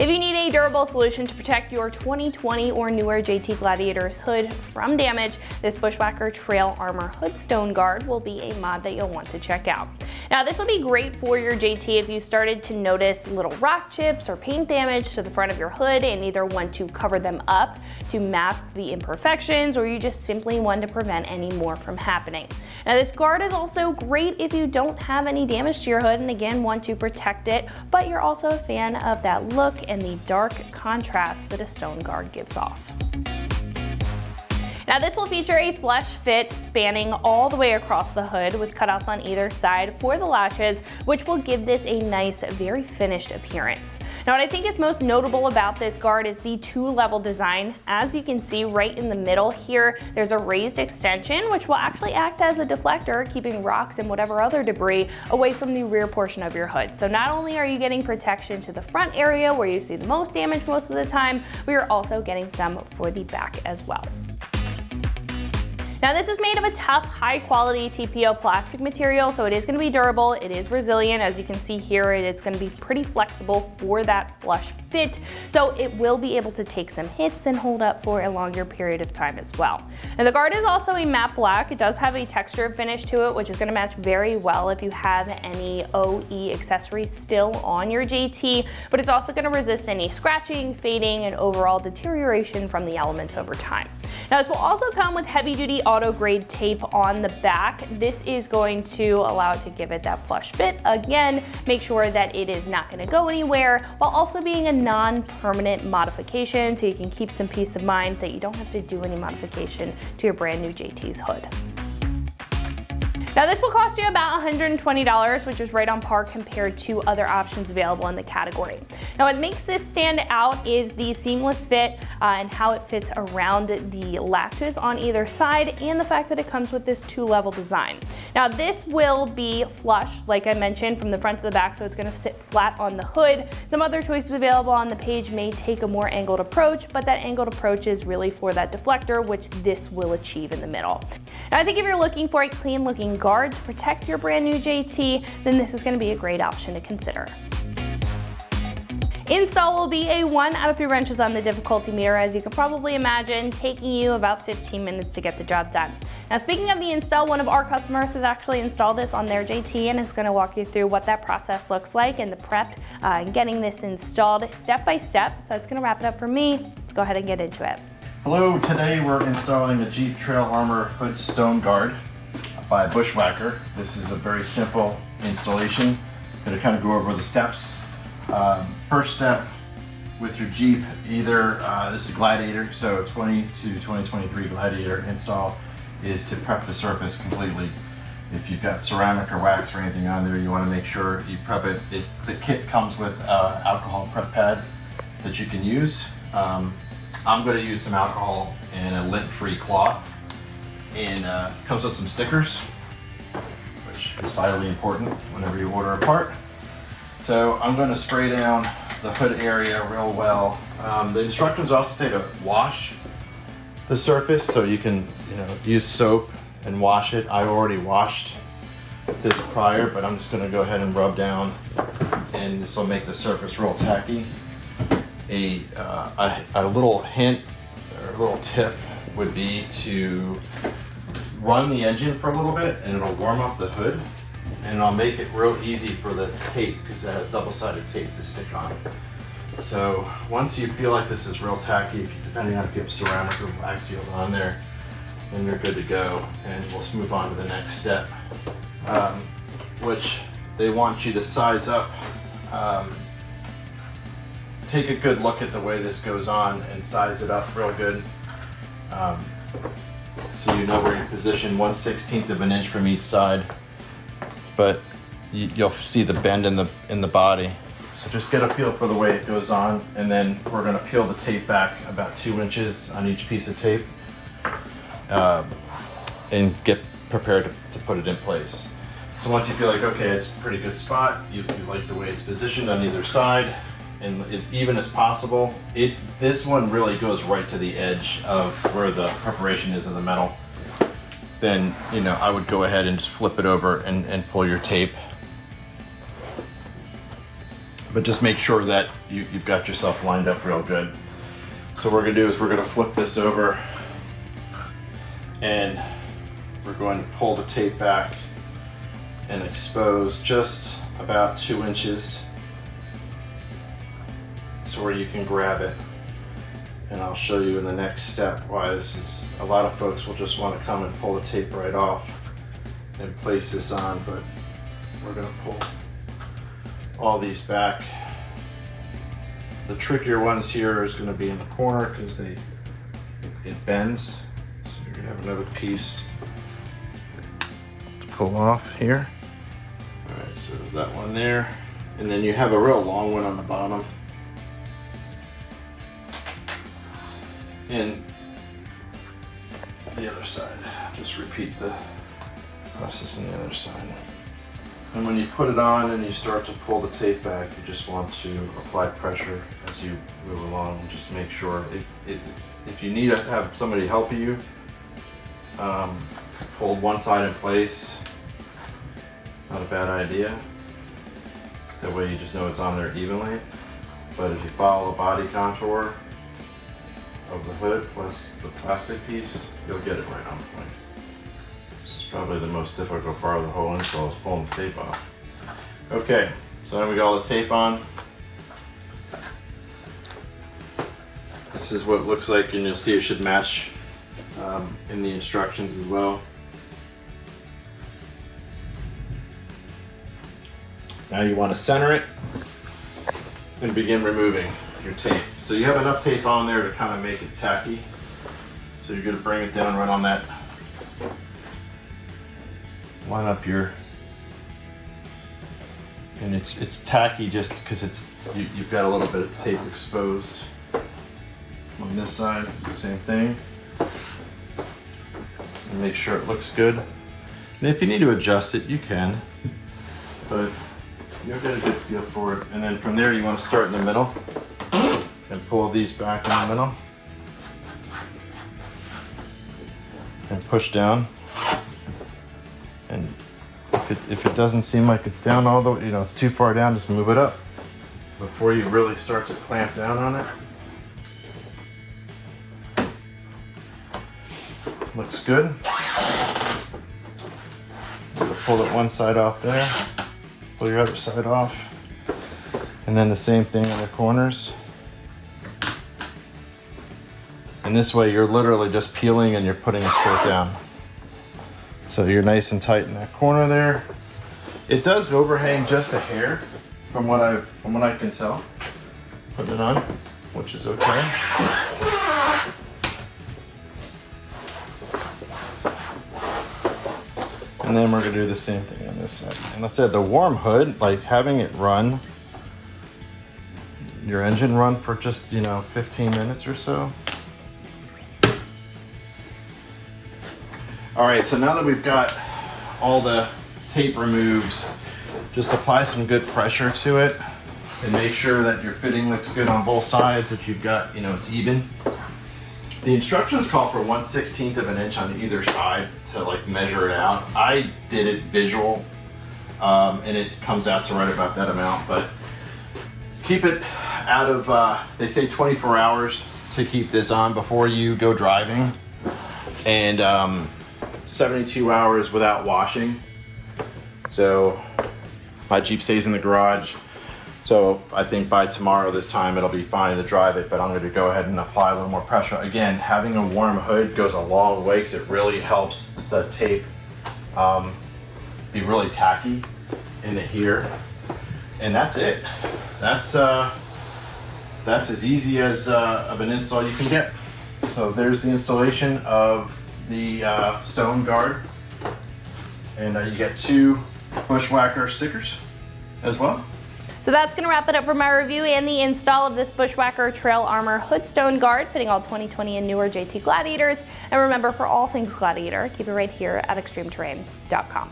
If you need a durable solution to protect your 2020 or newer JT Gladiator's hood from damage, this Bushwhacker Trail Armor Hood Stone Guard will be a mod that you'll want to check out. Now, this will be great for your JT if you started to notice little rock chips or paint damage to the front of your hood and either want to cover them up to mask the imperfections, or you just simply want to prevent any more from happening. Now, this guard is also great if you don't have any damage to your hood and again want to protect it, but you're also a fan of that look and the dark contrast that a stone guard gives off. Now, this will feature a flush fit spanning all the way across the hood with cutouts on either side for the latches, which will give this a nice, very finished appearance. Now, what I think is most notable about this guard is the two-level design. As you can see right in the middle here, there's a raised extension, which will actually act as a deflector, keeping rocks and whatever other debris away from the rear portion of your hood. So not only are you getting protection to the front area where you see the most damage most of the time, but you're also getting some for the back as well. Now, this is made of a tough, high-quality TPO plastic material, so it is going to be durable, it is resilient. As you can see here, it's going to be pretty flexible for that flush fit, so it will be able to take some hits and hold up for a longer period of time as well. And the guard is also a matte black. It does have a textured finish to it, which is going to match very well if you have any OE accessories still on your JT, but it's also going to resist any scratching, fading, and overall deterioration from the elements over time. Now, this will also come with heavy-duty auto-grade tape on the back. This is going to allow it to give it that flush fit. Again, make sure that it is not going to go anywhere, while also being a non-permanent modification, so you can keep some peace of mind that you don't have to do any modification to your brand new JT's hood. Now, this will cost you about $120, which is right on par compared to other options available in the category. Now, what makes this stand out is the seamless fit and how it fits around the latches on either side, and the fact that it comes with this two-level design. Now, this will be flush, like I mentioned, from the front to the back, so it's going to sit flat on the hood. Some other choices available on the page may take a more angled approach, but that angled approach is really for that deflector, which this will achieve in the middle. Now, I think if you're looking for a clean-looking guard to protect your brand new JT, then this is going to be a great option to consider. Install will be a 1 out of 3 wrenches on the difficulty meter, as you can probably imagine, taking you about 15 minutes to get the job done. Now, speaking of the install, one of our customers has actually installed this on their JT and is going to walk you through what that process looks like and the prep and getting this installed step by step. So it's going to wrap it up for me. Let's go ahead and get into it. Hello, today we're installing a Jeep Trail Armor Hood Stone Guard by Bushwhacker. This is a very simple installation. I'm going to kind of go over the steps. First step with your Jeep, either this is a Gladiator, so 20 to 2023 Gladiator install, is to prep the surface completely. If you've got ceramic or wax or anything on there, you want to make sure you prep it. The kit comes with alcohol prep pad that you can use. I'm going to use some alcohol and a lint-free cloth, and comes with some stickers, which is vitally important whenever you order a part. So I'm going to spray down the hood area real well. The instructions also say to wash the surface, so you can use soap and wash it. I already washed this prior, but I'm just going to go ahead and rub down, and this will make the surface real tacky. A little hint or a little tip would be to run the engine for a little bit, and it'll warm up the hood, and it'll make it real easy for the tape, because it has double-sided tape to stick on. So once you feel like this is real tacky, depending on if you have ceramic or wax seal on there, then you're good to go, and we'll move on to the next step, which they want you to size up. Take a good look at the way this goes on and size it up real good, so you know where you're positioned. 1/16 of an inch from each side, but you'll see the bend in the body. So just get a feel for the way it goes on, and then we're going to peel the tape back about 2 inches on each piece of tape, and get prepared to put it in place. So once you feel like, okay, it's a pretty good spot, you like the way it's positioned on either side, and as even as possible. This one really goes right to the edge of where the preparation is of the metal. Then, I would go ahead and just flip it over and pull your tape But just make sure that you've got yourself lined up real good. So what we're gonna do is we're gonna flip this over and we're going to pull the tape back and expose just about 2 inches so where you can grab it. And I'll show you in the next step why this is, a lot of folks will just want to come and pull the tape right off and place this on, but we're going to pull all these back. The trickier ones here is going to be in the corner because it bends. So you're going to have another piece to pull off here. All right, so that one there. And then you have a real long one on the bottom. And the other side, just repeat the process on the other side. And when you put it on and you start to pull the tape back, you just want to apply pressure as you move along and just make sure, if you need to have somebody help you, hold one side in place, not a bad idea. That way you just know it's on there evenly. But if you follow the body contour of the hood plus the plastic piece, you'll get it right on point. This is probably the most difficult part of the whole install, is pulling the tape off. Okay, so then we got all the tape on. This is what it looks like, and you'll see it should match in the instructions as well. Now you want to center it and begin removing your tape. So you have enough tape on there to kind of make it tacky. So you're going to bring it down right on that. Line up your, and it's tacky just because you've got a little bit of tape exposed. On this side, the same thing. And make sure it looks good. And if you need to adjust it, you can. But you'll get a good feel for it. And then from there, you want to start in the middle and pull these back in the middle and push down. And if it doesn't seem like it's down all the way, it's too far down, just move it up before you really start to clamp down on it. Looks good. Pull that one side off there. Pull your other side off. And then the same thing on the corners. And this way you're literally just peeling and you're putting it straight down. So you're nice and tight in that corner there. It does overhang just a hair from what I can tell. Put it on, which is okay. And then we're gonna do the same thing on this side. And I said the warm hood, like having it run, your engine run for just, 15 minutes or so. All right, so now that we've got all the tape removed, just apply some good pressure to it and make sure that your fitting looks good on both sides, that you've got, it's even. The instructions call for 1/16 of an inch on either side to measure it out. I did it visual, and it comes out to right about that amount, but keep it out of, they say 24 hours to keep this on before you go driving, and 72 hours without washing. So my Jeep stays in the garage. So I think by tomorrow this time it'll be fine to drive it, but I'm going to go ahead and apply a little more pressure. Again, having a warm hood goes a long way because it really helps the tape be really tacky into here. And that's it. That's as easy as of an install you can get. So there's the installation of the stone guard. And you get 2 Bushwhacker stickers as well. So that's going to wrap it up for my review and the install of this Bushwhacker Trail Armor Hood Stone Guard fitting all 2020 and newer JT Gladiators. And remember, for all things Gladiator, keep it right here at extremeterrain.com.